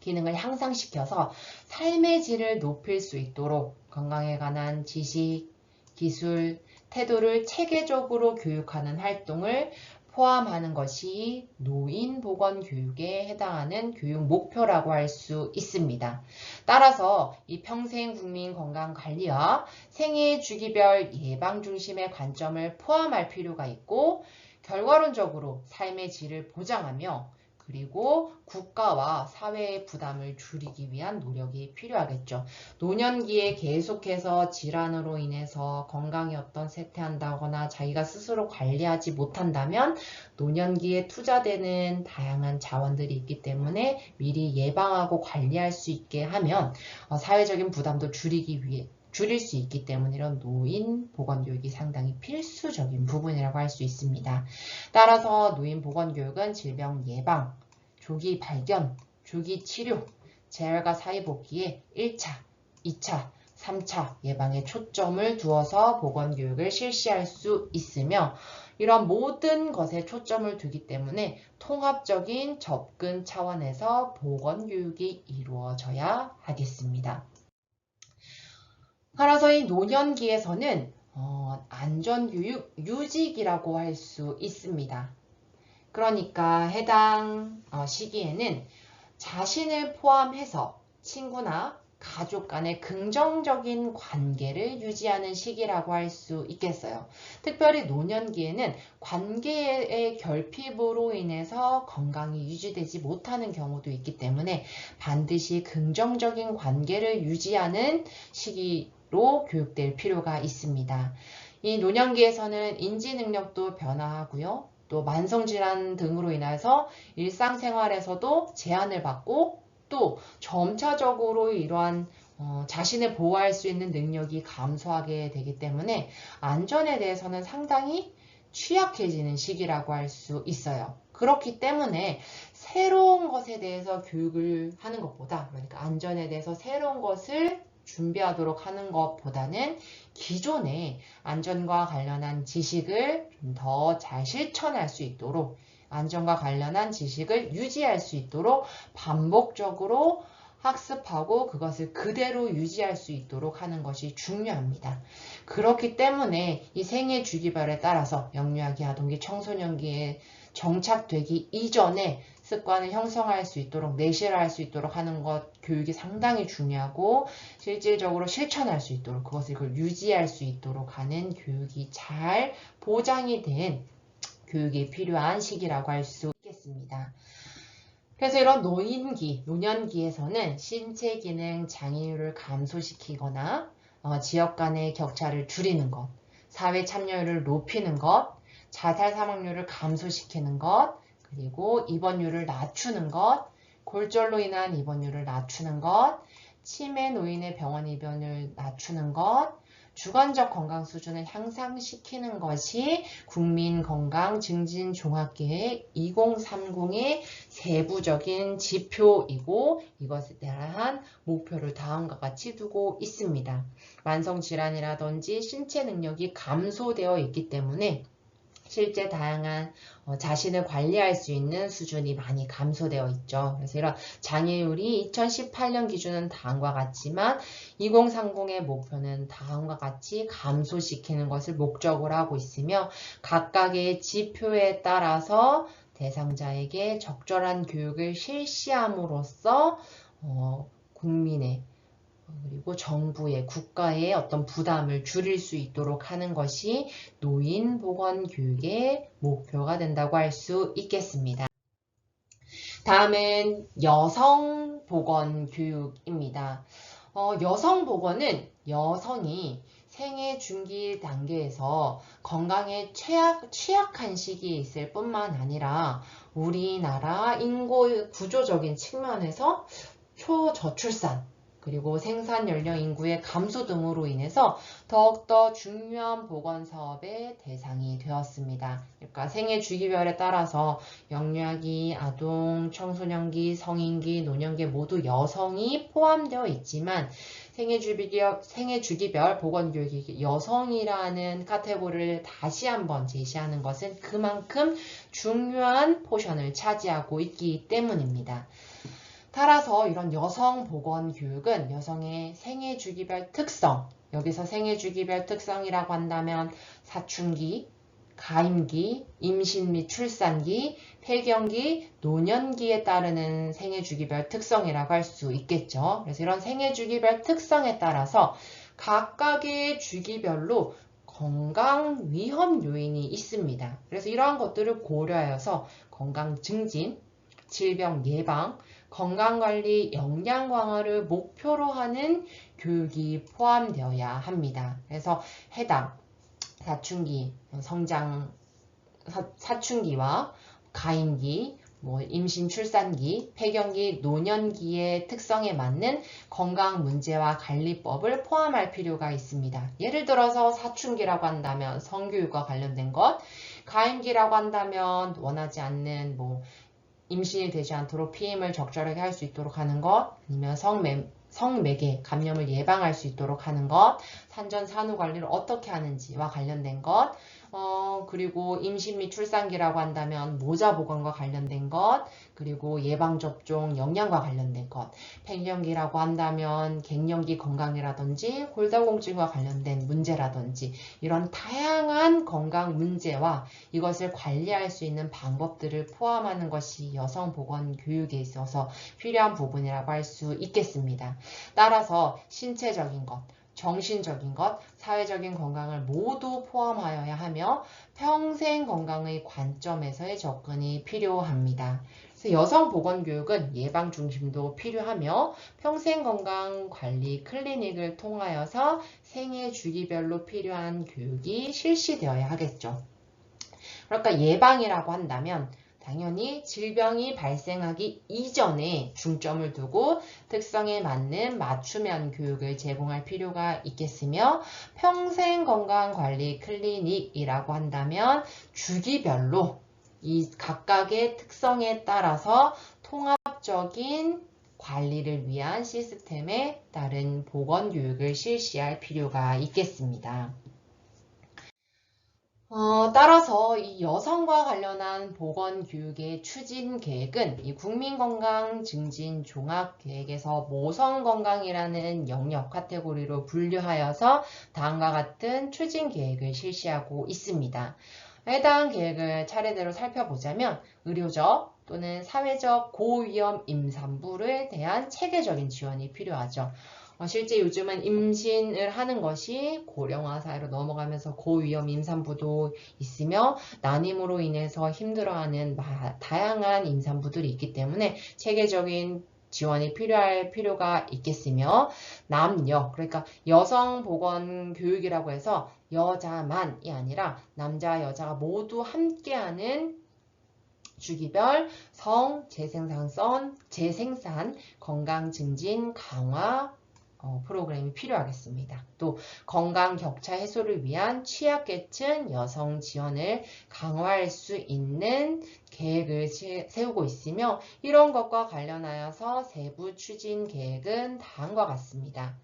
기능을 향상시켜서 삶의 질을 높일 수 있도록 건강에 관한 지식, 기술, 태도를 체계적으로 교육하는 활동을 포함하는 것이 노인 보건 교육에 해당하는 교육 목표라고 할 수 있습니다. 따라서 이 평생 국민 건강 관리와 생애 주기별 예방 중심의 관점을 포함할 필요가 있고 결과론적으로 삶의 질을 보장하며 그리고 국가와 사회의 부담을 줄이기 위한 노력이 필요하겠죠. 노년기에 계속해서 질환으로 인해서 건강이 쇠퇴한다거나 자기가 스스로 관리하지 못한다면 노년기에 투자되는 다양한 자원들이 있기 때문에 미리 예방하고 관리할 수 있게 하면 사회적인 부담도 줄일 수 있기 때문에 이런 노인 보건교육이 상당히 필수적인 부분이라고 할 수 있습니다. 따라서 노인 보건교육은 질병 예방, 조기 발견, 조기 치료, 재활과 사회복귀에 1차, 2차, 3차 예방에 초점을 두어서 보건교육을 실시할 수 있으며 이런 모든 것에 초점을 두기 때문에 통합적인 접근 차원에서 보건교육이 이루어져야 하겠습니다. 따라서 이 노년기에서는 안전교육 유직이라고 할 수 있습니다. 그러니까 해당 시기에는 자신을 포함해서 친구나 가족 간의 긍정적인 관계를 유지하는 시기라고 할 수 있겠어요. 특별히 노년기에는 관계의 결핍으로 인해서 건강이 유지되지 못하는 경우도 있기 때문에 반드시 긍정적인 관계를 유지하는 시기로 교육될 필요가 있습니다. 이 노년기에서는 인지 능력도 변화하고요. 또 만성질환 등으로 인해서 일상생활에서도 제한을 받고 또 점차적으로 이러한 자신을 보호할 수 있는 능력이 감소하게 되기 때문에 안전에 대해서는 상당히 취약해지는 시기라고 할 수 있어요. 그렇기 때문에 새로운 것에 대해서 교육을 하는 것보다, 그러니까 안전에 대해서 새로운 것을 준비하도록 하는 것보다는 기존의 안전과 관련한 지식을 좀 더 잘 실천할 수 있도록, 안전과 관련한 지식을 유지할 수 있도록 반복적으로 학습하고 그것을 그대로 유지할 수 있도록 하는 것이 중요합니다. 그렇기 때문에 이 생애 주기별에 따라서 영유아기, 아동기, 청소년기에 정착되기 이전에 습관을 형성할 수 있도록, 내실화할 수 있도록 하는 것, 교육이 상당히 중요하고 실질적으로 실천할 수 있도록, 그것을 유지할 수 있도록 하는 교육이 잘 보장이 된 교육이 필요한 시기라고 할 수 있겠습니다. 그래서 이런 노년기에서는 신체 기능 장애율을 감소시키거나 지역 간의 격차를 줄이는 것, 사회 참여율을 높이는 것, 자살 사망률을 감소시키는 것, 그리고 입원율을 낮추는 것, 골절로 인한 입원율을 낮추는 것, 치매 노인의 병원 입원을 낮추는 것, 주관적 건강 수준을 향상시키는 것이 국민건강증진종합계획 2030의 세부적인 지표이고 이것에 대한 목표를 다음과 같이 두고 있습니다. 만성질환이라든지 신체 능력이 감소되어 있기 때문에 실제 다양한 자신을 관리할 수 있는 수준이 많이 감소되어 있죠. 그래서 이런 장애율이 2018년 기준은 다음과 같지만 2030의 목표는 다음과 같이 감소시키는 것을 목적으로 하고 있으며 각각의 지표에 따라서 대상자에게 적절한 교육을 실시함으로써 국민의 그리고 정부의, 국가의 어떤 부담을 줄일 수 있도록 하는 것이 노인보건교육의 목표가 된다고 할 수 있겠습니다. 다음은 여성보건교육입니다. 여성보건은 여성이 생애 중기 단계에서 건강에 취약한 시기에 있을 뿐만 아니라 우리나라 인구 구조적인 측면에서 초저출산, 그리고 생산 연령 인구의 감소 등으로 인해서 더욱더 중요한 보건사업의 대상이 되었습니다. 그러니까 생애 주기별에 따라서 영유아기, 아동, 청소년기, 성인기, 노년기 모두 여성이 포함되어 있지만 생애 주기별 보건교육이 여성이라는 카테고리를 다시 한번 제시하는 것은 그만큼 중요한 포션을 차지하고 있기 때문입니다. 따라서 이런 여성 보건 교육은 여성의 생애 주기별 특성, 여기서 생애 주기별 특성이라고 한다면 사춘기, 가임기, 임신 및 출산기, 폐경기, 노년기에 따르는 생애 주기별 특성이라고 할 수 있겠죠. 그래서 이런 생애 주기별 특성에 따라서 각각의 주기별로 건강 위험 요인이 있습니다. 그래서 이러한 것들을 고려하여서 건강 증진, 질병 예방, 건강관리, 역량 강화를 목표로 하는 교육이 포함되어야 합니다. 그래서 해당 사춘기, 사춘기와 가임기, 임신 출산기, 폐경기, 노년기의 특성에 맞는 건강 문제와 관리법을 포함할 필요가 있습니다. 예를 들어서 사춘기라고 한다면 성교육과 관련된 것, 가임기라고 한다면 원하지 않는 임신이 되지 않도록 피임을 적절하게 할 수 있도록 하는 것, 아니면 성매개, 감염을 예방할 수 있도록 하는 것, 산전 산후 관리를 어떻게 하는지와 관련된 것, 그리고 임신 및 출산기라고 한다면 모자 보건과 관련된 것, 그리고 예방접종 영양과 관련된 것, 폐경기라고 한다면 갱년기 건강이라든지 골다공증과 관련된 문제라든지 이런 다양한 건강 문제와 이것을 관리할 수 있는 방법들을 포함하는 것이 여성보건교육에 있어서 필요한 부분이라고 할 수 있겠습니다. 따라서 신체적인 것, 정신적인 것, 사회적인 건강을 모두 포함하여야 하며 평생 건강의 관점에서의 접근이 필요합니다. 그래서 여성보건교육은 예방 중심도 필요하며 평생건강관리 클리닉을 통하여서 생애 주기별로 필요한 교육이 실시되어야 하겠죠. 그러니까 예방이라고 한다면 당연히 질병이 발생하기 이전에 중점을 두고 특성에 맞는 맞춤형 교육을 제공할 필요가 있겠으며 평생건강관리 클리닉이라고 한다면 주기별로 이 각각의 특성에 따라서 통합적인 관리를 위한 시스템에 따른 보건교육을 실시할 필요가 있겠습니다. 따라서 이 여성과 관련한 보건교육의 추진 계획은 이 국민건강증진종합계획에서 모성건강이라는 영역 카테고리로 분류하여서 다음과 같은 추진 계획을 실시하고 있습니다. 해당 계획을 차례대로 살펴보자면 의료적 또는 사회적 고위험 임산부에 대한 체계적인 지원이 필요하죠. 실제 요즘은 임신을 하는 것이 고령화 사회로 넘어가면서 고위험 임산부도 있으며 난임으로 인해서 힘들어하는 다양한 임산부들이 있기 때문에 체계적인 지원이 필요할 필요가 있겠으며 남녀, 그러니까 여성 보건 교육이라고 해서 여자만이 아니라 남자, 여자가 모두 함께하는 주기별 성, 재생산, 건강 증진, 강화 프로그램이 필요하겠습니다. 또 건강 격차 해소를 위한 취약계층 여성 지원을 강화할 수 있는 계획을 세우고 있으며 이런 것과 관련하여서 세부 추진 계획은 다음과 같습니다.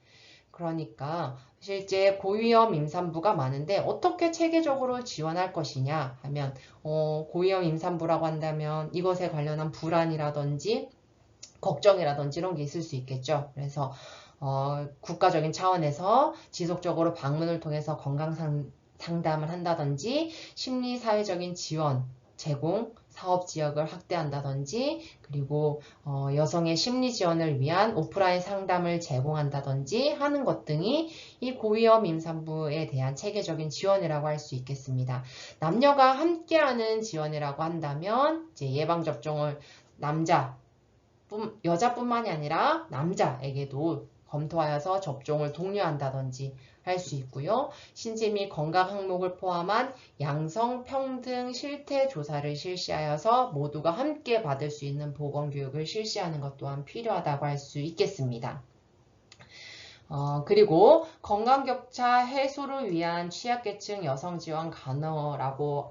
그러니까 실제 고위험 임산부가 많은데 어떻게 체계적으로 지원할 것이냐 하면 고위험 임산부라고 한다면 이것에 관련한 불안이라든지 걱정이라든지 이런 게 있을 수 있겠죠. 그래서 국가적인 차원에서 지속적으로 방문을 통해서 건강 상담을 한다든지 심리사회적인 지원 제공, 사업 지역을 확대한다든지 그리고 여성의 심리 지원을 위한 오프라인 상담을 제공한다든지 하는 것 등이 이 고위험 임산부에 대한 체계적인 지원이라고 할 수 있겠습니다. 남녀가 함께하는 지원이라고 한다면 이제 예방접종을 여자뿐만이 아니라 남자에게도 검토하여서 접종을 독려한다든지 할 수 있고요. 신체 및 건강 항목을 포함한 양성평등 실태 조사를 실시하여서 모두가 함께 받을 수 있는 보건교육을 실시하는 것 또한 필요하다고 할 수 있겠습니다. 그리고 건강격차 해소를 위한 취약계층 여성 지원 강화라고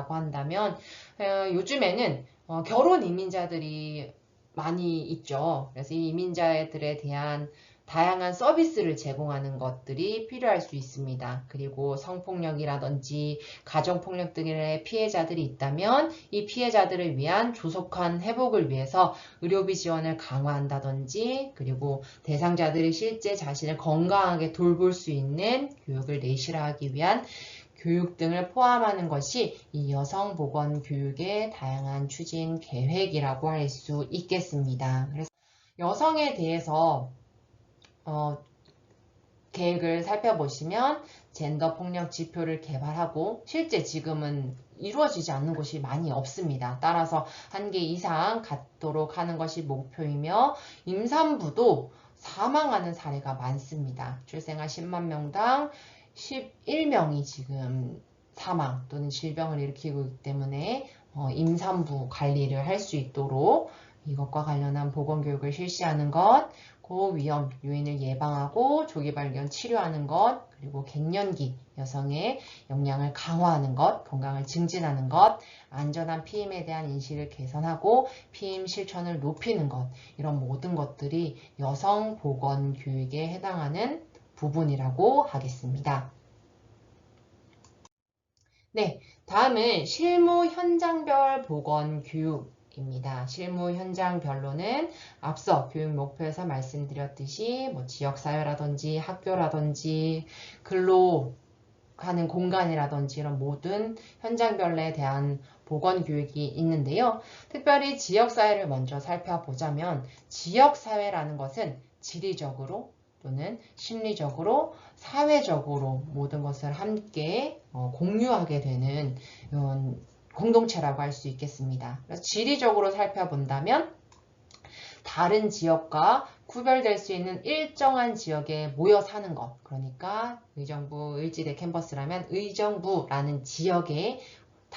한다면 요즘에는 결혼 이민자들이 많이 있죠. 그래서 이 이민자들에 대한 다양한 서비스를 제공하는 것들이 필요할 수 있습니다. 그리고 성폭력이라든지 가정폭력 등의 피해자들이 있다면 이 피해자들을 위한 조속한 회복을 위해서 의료비 지원을 강화한다든지 그리고 대상자들이 실제 자신을 건강하게 돌볼 수 있는 교육을 내실화하기 위한 교육 등을 포함하는 것이 이 여성보건교육의 다양한 추진 계획이라고 할 수 있겠습니다. 그래서 여성에 대해서 계획을 살펴보시면 젠더 폭력 지표를 개발하고 실제 지금은 이루어지지 않는 곳이 많이 없습니다. 따라서 1개 이상 갖도록 하는 것이 목표이며 임산부도 사망하는 사례가 많습니다. 출생아 10만 명당 11명이 지금 사망 또는 질병을 일으키고 있기 때문에 임산부 관리를 할 수 있도록 이것과 관련한 보건교육을 실시하는 것, 고위험 요인을 예방하고 조기 발견 치료하는 것, 그리고 갱년기 여성의 역량을 강화하는 것, 건강을 증진하는 것, 안전한 피임에 대한 인식을 개선하고 피임 실천을 높이는 것, 이런 모든 것들이 여성 보건 교육에 해당하는 부분이라고 하겠습니다. 네, 다음은 실무 현장별 보건 교육입니다. 실무 현장별로는 앞서 교육 목표에서 말씀드렸듯이 지역사회라든지 학교라든지 근로 가는 공간이라든지 이런 모든 현장별에 대한 보건교육이 있는데요. 특별히 지역사회를 먼저 살펴보자면 지역사회라는 것은 지리적으로 또는 심리적으로, 사회적으로 모든 것을 함께 공유하게 되는 공동체라고 할 수 있겠습니다. 그래서 지리적으로 살펴본다면 다른 지역과 구별될 수 있는 일정한 지역에 모여 사는 것, 그러니까 의정부 의지대 캠퍼스라면 의정부라는 지역에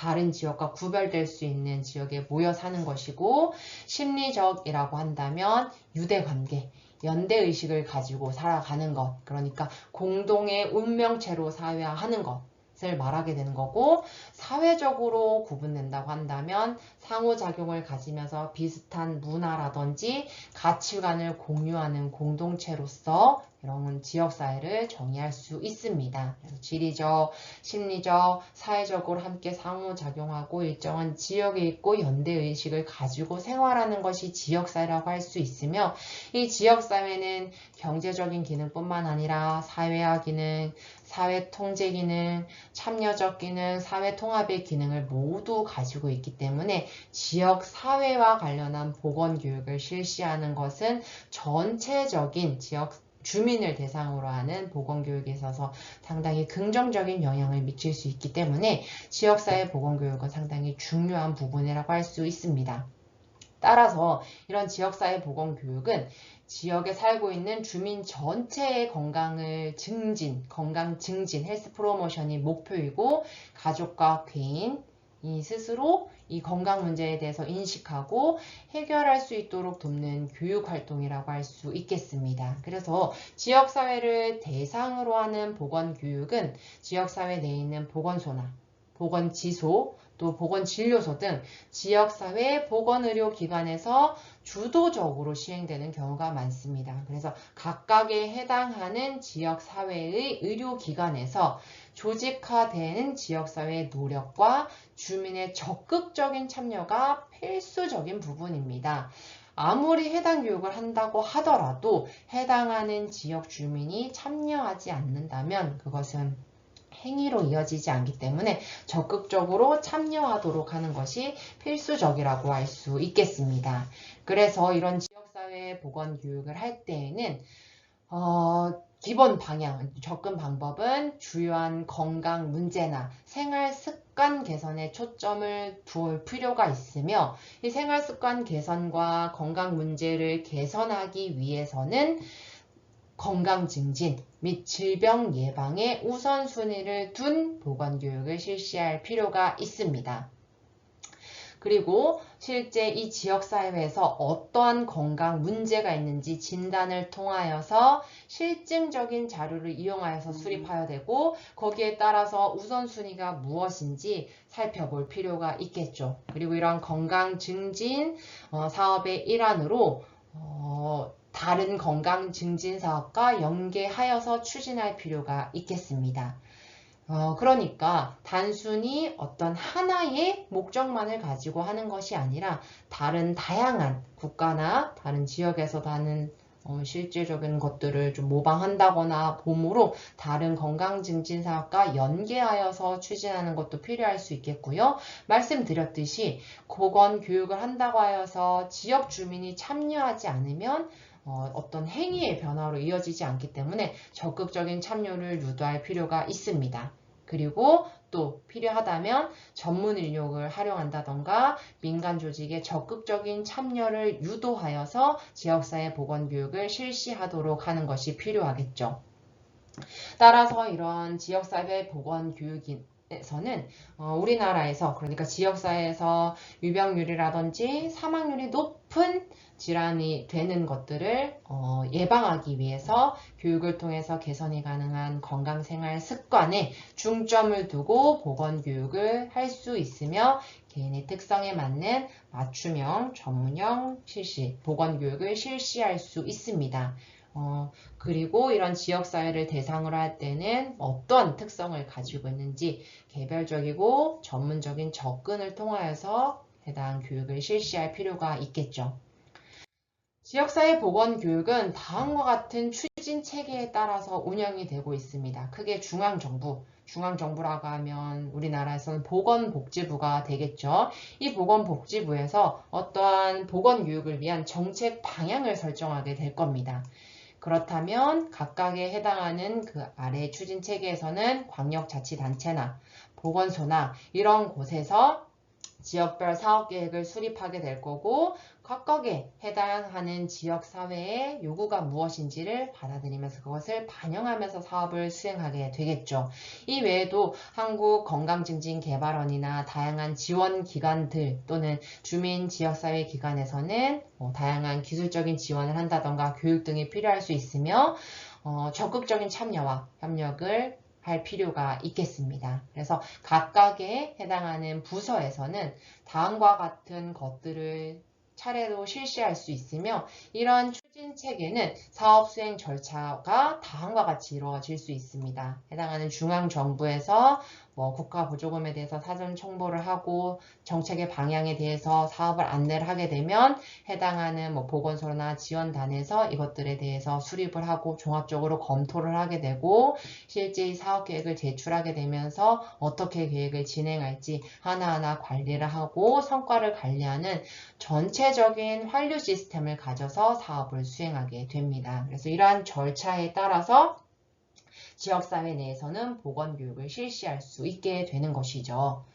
다른 지역과 구별될 수 있는 지역에 모여 사는 것이고, 심리적이라고 한다면 유대관계, 연대의식을 가지고 살아가는 것, 그러니까 공동의 운명체로 사회화하는 것을 말하게 되는 거고, 사회적으로 구분된다고 한다면 상호작용을 가지면서 비슷한 문화라든지 가치관을 공유하는 공동체로서 이런 지역사회를 정의할 수 있습니다. 그래서 지리적, 심리적, 사회적으로 함께 상호작용하고 일정한 지역에 있고 연대의식을 가지고 생활하는 것이 지역사회라고 할 수 있으며, 이 지역사회는 경제적인 기능뿐만 아니라 사회화 기능, 사회통제 기능, 참여적 기능, 사회통합의 기능을 모두 가지고 있기 때문에 지역사회와 관련한 보건교육을 실시하는 것은 전체적인 지역 주민을 대상으로 하는 보건교육에 있어서 상당히 긍정적인 영향을 미칠 수 있기 때문에 지역사회 보건교육은 상당히 중요한 부분이라고 할 수 있습니다. 따라서 이런 지역사회 보건교육은 지역에 살고 있는 주민 전체의 건강을 건강 증진, 헬스 프로모션이 목표이고, 가족과 개인, 이 스스로 이 건강 문제에 대해서 인식하고 해결할 수 있도록 돕는 교육 활동이라고 할 수 있겠습니다. 그래서 지역사회를 대상으로 하는 보건교육은 지역사회 내에 있는 보건소나 보건지소, 또 보건진료소 등 지역사회 보건의료기관에서 주도적으로 시행되는 경우가 많습니다. 그래서 각각에 해당하는 지역사회의 의료기관에서 조직화되는 지역사회의 노력과 주민의 적극적인 참여가 필수적인 부분입니다. 아무리 해당 교육을 한다고 하더라도 해당하는 지역 주민이 참여하지 않는다면 그것은 행위로 이어지지 않기 때문에 적극적으로 참여하도록 하는 것이 필수적이라고 할 수 있겠습니다. 그래서 이런 지역사회 보건교육을 할 때에는 기본 방향, 접근 방법은 주요한 건강 문제나 생활 습관 개선에 초점을 두을 필요가 있으며, 이 생활 습관 개선과 건강 문제를 개선하기 위해서는 건강 증진 및 질병 예방에 우선순위를 둔 보건교육을 실시할 필요가 있습니다. 그리고 실제 이 지역사회에서 어떠한 건강 문제가 있는지 진단을 통하여서 실증적인 자료를 이용하여서 수립하여야 되고, 거기에 따라서 우선순위가 무엇인지 살펴볼 필요가 있겠죠. 그리고 이런 건강 증진 사업의 일환으로 다른 건강 증진 사업과 연계하여서 추진할 필요가 있겠습니다. 그러니까 단순히 어떤 하나의 목적만을 가지고 하는 것이 아니라 다른 다양한 국가나 다른 지역에서도 하는 실질적인 것들을 좀 모방한다거나 봄으로 다른 건강 증진 사업과 연계하여서 추진하는 것도 필요할 수 있겠고요. 말씀드렸듯이 보건 교육을 한다고 하여서 지역 주민이 참여하지 않으면 어떤 행위의 변화로 이어지지 않기 때문에 적극적인 참여를 유도할 필요가 있습니다. 그리고 또 필요하다면 전문 인력을 활용한다던가 민간 조직의 적극적인 참여를 유도하여서 지역사회 보건교육을 실시하도록 하는 것이 필요하겠죠. 따라서 이런 지역사회 보건교육에서는 우리나라에서, 그러니까 지역사회에서 유병률이라든지 사망률이 높은 질환이 되는 것들을 예방하기 위해서 교육을 통해서 개선이 가능한 건강생활 습관에 중점을 두고 보건교육을 할 수 있으며, 개인의 특성에 맞는 맞춤형, 전문형 보건교육을 실시할 수 있습니다. 그리고 이런 지역사회를 대상으로 할 때는 어떤 특성을 가지고 있는지 개별적이고 전문적인 접근을 통하여서 해당 교육을 실시할 필요가 있겠죠. 지역사회 보건교육은 다음과 같은 추진 체계에 따라서 운영이 되고 있습니다. 크게 중앙정부라고 하면 우리나라에서는 보건복지부가 되겠죠. 이 보건복지부에서 어떠한 보건교육을 위한 정책 방향을 설정하게 될 겁니다. 그렇다면 각각에 해당하는 그 아래 추진 체계에서는 광역자치단체나 보건소나 이런 곳에서 지역별 사업계획을 수립하게 될 거고 각각에 해당하는 지역사회의 요구가 무엇인지를 받아들이면서 그것을 반영하면서 사업을 수행하게 되겠죠. 이 외에도 한국건강증진개발원이나 다양한 지원기관들 또는 주민지역사회기관에서는 다양한 기술적인 지원을 한다던가 교육 등이 필요할 수 있으며 적극적인 참여와 협력을 할 필요가 있겠습니다. 그래서 각각에 해당하는 부서에서는 다음과 같은 것들을 차례로 실시할 수 있으며 이런 추진 체계는 사업 수행 절차가 다음과 같이 이루어질 수 있습니다. 해당하는 중앙정부에서 국가 보조금에 대해서 사전 청보를 하고 정책의 방향에 대해서 사업을 안내를 하게 되면 해당하는 보건소나 지원단에서 이것들에 대해서 수립을 하고 종합적으로 검토를 하게 되고 실제 이 사업 계획을 제출하게 되면서 어떻게 계획을 진행할지 하나하나 관리를 하고 성과를 관리하는 전체적인 환류 시스템을 가져서 사업을 수행하게 됩니다. 그래서 이러한 절차에 따라서 지역사회 내에서는 보건교육을 실시할 수 있게 되는 것이죠.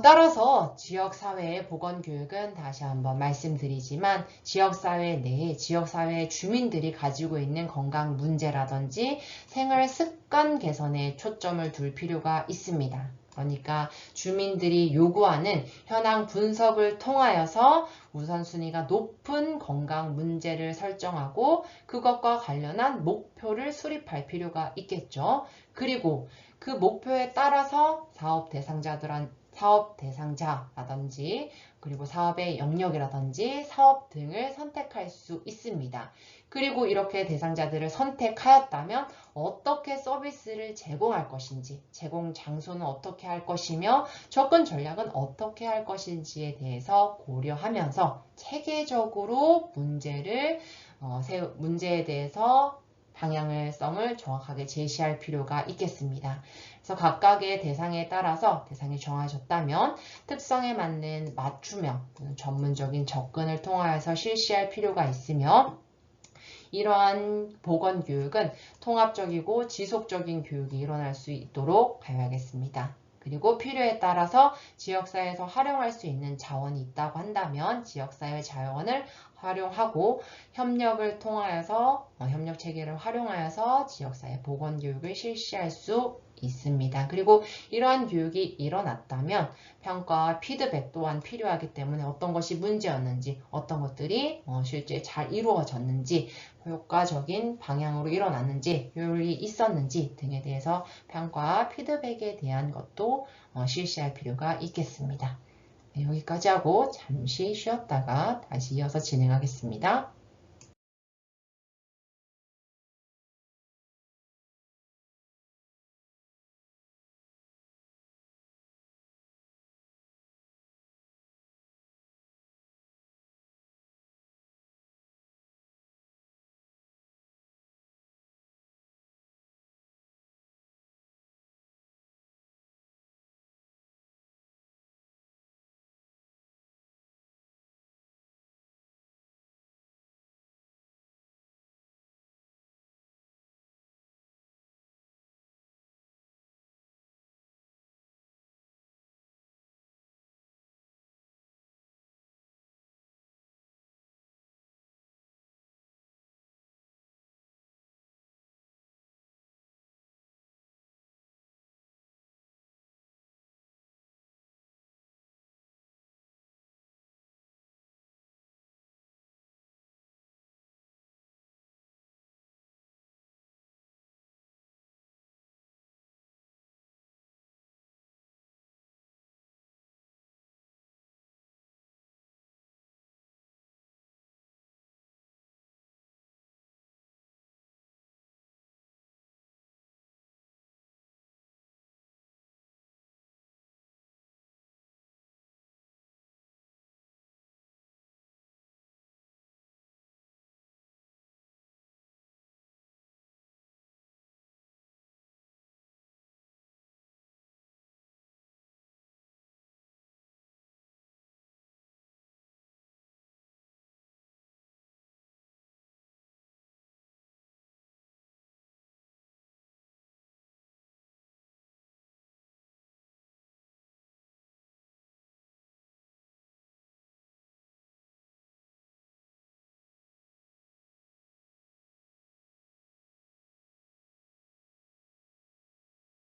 따라서 지역사회의 보건교육은 다시 한번 말씀드리지만 지역사회 내에 지역사회 주민들이 가지고 있는 건강 문제라든지 생활 습관 개선에 초점을 둘 필요가 있습니다. 그러니까 주민들이 요구하는 현황 분석을 통하여서 우선순위가 높은 건강 문제를 설정하고 그것과 관련한 목표를 수립할 필요가 있겠죠. 그리고 그 목표에 따라서 사업 대상자라든지 그리고 사업의 영역이라든지 사업 등을 선택할 수 있습니다. 그리고 이렇게 대상자들을 선택하였다면 어떻게 서비스를 제공할 것인지, 제공 장소는 어떻게 할 것이며 접근 전략은 어떻게 할 것인지에 대해서 고려하면서 체계적으로 문제에 대해서 방향성을 정확하게 제시할 필요가 있겠습니다. 그래서 각각의 대상에 따라서 대상이 정해졌다면 특성에 맞는 맞춤형, 전문적인 접근을 통하여서 실시할 필요가 있으며 이러한 보건교육은 통합적이고 지속적인 교육이 일어날 수 있도록 가야겠습니다. 그리고 필요에 따라서 지역사회에서 활용할 수 있는 자원이 있다고 한다면 지역사회 자원을 활용하고 협력을 통하여서 협력 체계를 활용하여서 지역사회 보건교육을 실시할 수 있습니다. 그리고 이러한 교육이 일어났다면 평가와 피드백 또한 필요하기 때문에 어떤 것이 문제였는지 어떤 것들이 실제 잘 이루어졌는지 효과적인 방향으로 일어났는지 효율이 있었는지 등에 대해서 평가와 피드백에 대한 것도 실시할 필요가 있겠습니다. 네, 여기까지 하고 잠시 쉬었다가 다시 이어서 진행하겠습니다.